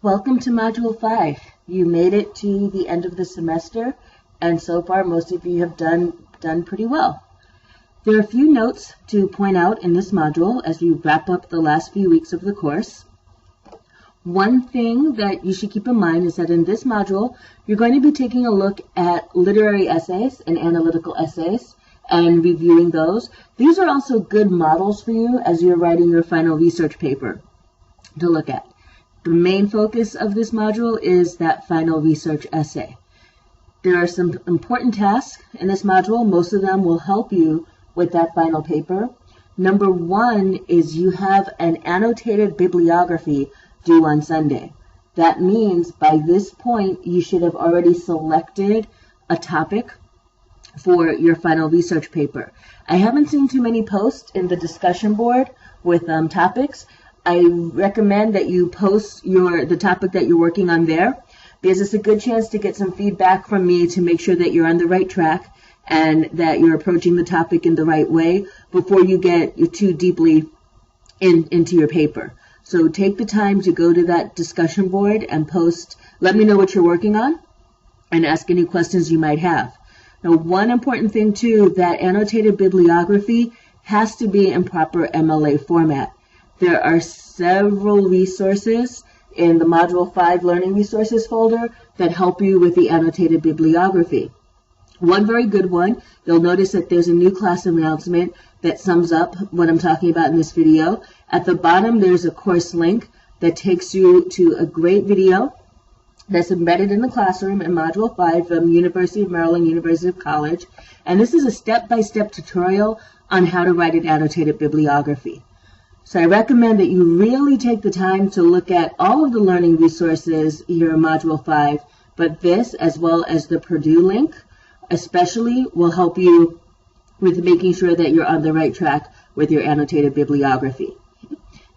Welcome to Module 5. You made it to the end of the semester, and so far most of you have done pretty well. There are a few notes to point out in this module as we wrap up the last few weeks of the course. One thing that you should keep in mind is that in this module, you're going to be taking a look at literary essays and analytical essays and reviewing those. These are also good models for you as you're writing your final research paper to look at. The main focus of this module is that final research essay. There are some important tasks in this module. Most of them will help you with that final paper. Number one is you have an annotated bibliography due on Sunday. That means by this point you should have already selected a topic for your final research paper. I haven't seen too many posts in the discussion board with topics. I recommend that you post the topic that you're working on there, because it's a good chance to get some feedback from me to make sure that you're on the right track and that you're approaching the topic in the right way before you get too deeply into your paper. So take the time to go to that discussion board and post, let me know what you're working on, and ask any questions you might have. Now, one important thing too, that annotated bibliography has to be in proper MLA format. There are several resources in the Module 5 Learning Resources folder that help you with the annotated bibliography. One very good one, you'll notice that there's a new class announcement that sums up what I'm talking about in this video. At the bottom, there's a course link that takes you to a great video that's embedded in the classroom in Module 5 from University of Maryland, University of College. And this is a step-by-step tutorial on how to write an annotated bibliography. So I recommend that you really take the time to look at all of the learning resources here in Module 5, but this, as well as the Purdue link, especially will help you with making sure that you're on the right track with your annotated bibliography.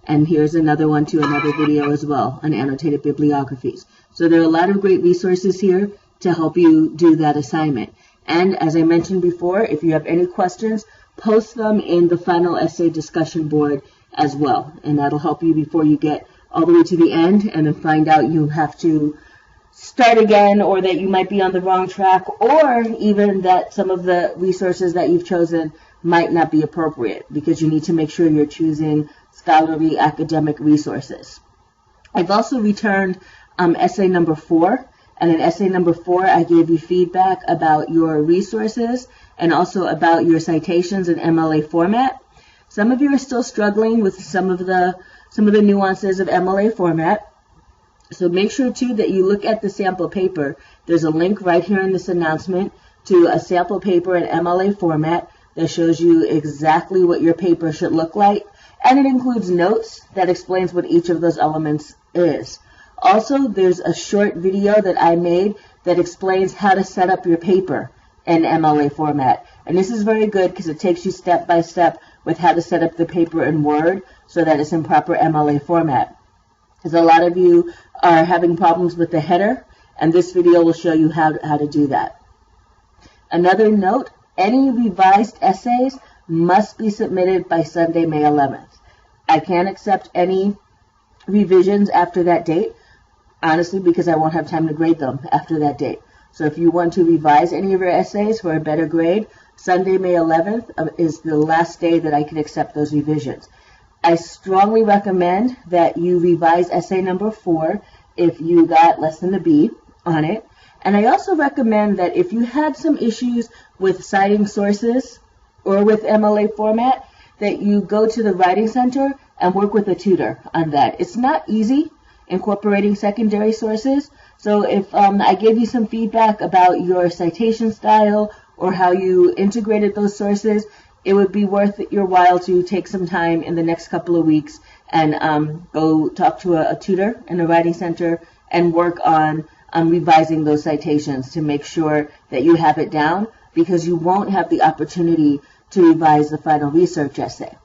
And here's another one to another video as well on annotated bibliographies. So there are a lot of great resources here to help you do that assignment. And as I mentioned before, if you have any questions, post them in the final essay discussion board as well, and that'll help you before you get all the way to the end and then find out you have to start again, or that you might be on the wrong track, or even that some of the resources that you've chosen might not be appropriate, because you need to make sure you're choosing scholarly academic resources. I've also returned essay number 4, and in essay number 4 I gave you feedback about your resources and also about your citations in MLA format. Some of you are still struggling with some of the nuances of MLA format. So make sure too that you look at the sample paper. There's a link right here in this announcement to a sample paper in MLA format that shows you exactly what your paper should look like, and it includes notes that explains what each of those elements is. Also, there's a short video that I made that explains how to set up your paper in MLA format. And this is very good because it takes you step by step with how to set up the paper in Word so that it's in proper MLA format. Because a lot of you are having problems with the header, and this video will show you how to do that. Another note, any revised essays must be submitted by Sunday, May 11th. I can't accept any revisions after that date, honestly, because I won't have time to grade them after that date. So if you want to revise any of your essays for a better grade, Sunday, May 11th is the last day that I can accept those revisions. I strongly recommend that you revise essay number 4 if you got less than a B on it. And I also recommend that if you had some issues with citing sources or with MLA format, that you go to the Writing Center and work with a tutor on that. It's not easy incorporating secondary sources. So if I gave you some feedback about your citation style or how you integrated those sources, it would be worth your while to take some time in the next couple of weeks and go talk to a tutor in the Writing Center and work on revising those citations to make sure that you have it down, because you won't have the opportunity to revise the final research essay.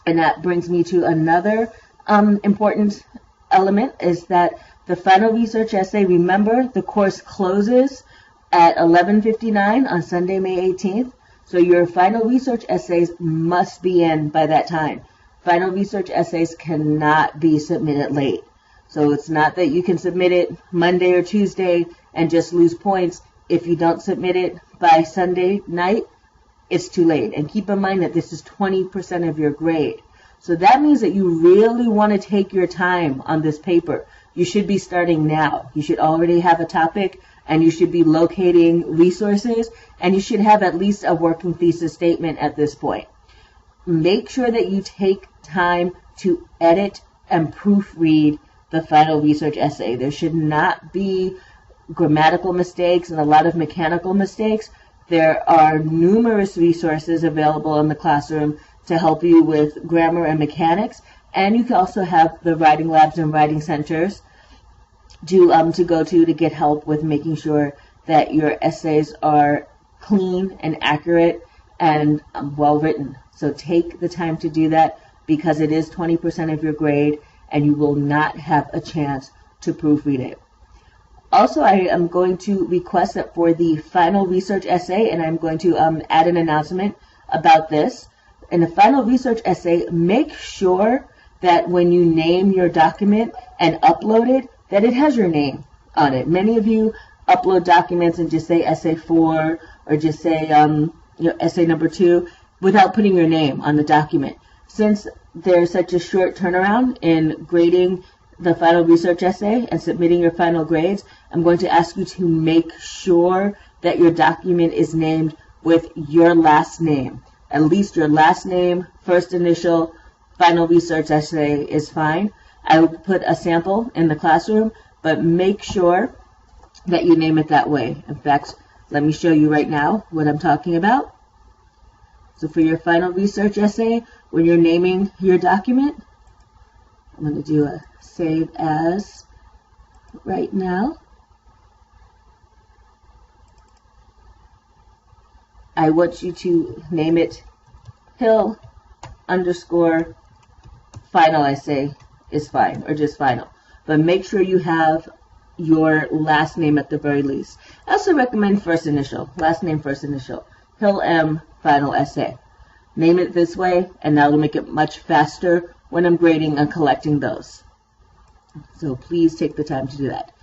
And that brings me to another important element, is that the final research essay, remember, the course closes at 11:59 on Sunday, May 18th. So your final research essays must be in by that time. Final research essays cannot be submitted late. So it's not that you can submit it Monday or Tuesday and just lose points. If you don't submit it by Sunday night, it's too late. And keep in mind that this is 20% of your grade. So that means that you really want to take your time on this paper. You should be starting now. You should already have a topic, and you should be locating resources, and you should have at least a working thesis statement at this point. Make sure that you take time to edit and proofread the final research essay. There should not be grammatical mistakes and a lot of mechanical mistakes. There are numerous resources available in the classroom to help you with grammar and mechanics, and you can also have the writing labs and writing centers to go to get help with making sure that your essays are clean and accurate and well written. So take the time to do that, because it is 20% of your grade and you will not have a chance to proofread it. Also, I am going to request that for the final research essay, and I'm going to add an announcement about this. In the final research essay, make sure that when you name your document and upload it, that it has your name on it. Many of you upload documents and just say essay 4 or just say essay number 2 without putting your name on the document. Since there's such a short turnaround in grading the final research essay and submitting your final grades, I'm going to ask you to make sure that your document is named with your last name. At least your last name, first initial, final research essay is fine. I will put a sample in the classroom, but make sure that you name it that way. In fact, let me show you right now what I'm talking about. So for your final research essay, when you're naming your document, I'm going to do a save as right now. I want you to name it Hill _ final essay is fine, or just final. But make sure you have your last name at the very least. I also recommend first initial, last name, first initial, Hill M final essay. Name it this way, and that will make it much faster when I'm grading and collecting those. So please take the time to do that.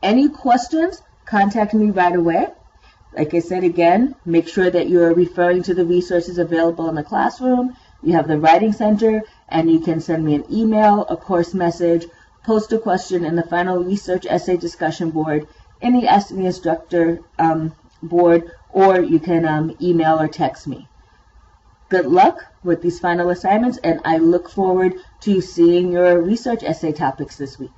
Any questions, contact me right away. Like I said again, make sure that you're referring to the resources available in the classroom. You have the Writing Center, and you can send me an email, a course message, post a question in the final research essay discussion board, in the Ask the Instructor board, or you can email or text me. Good luck with these final assignments, and I look forward to seeing your research essay topics this week.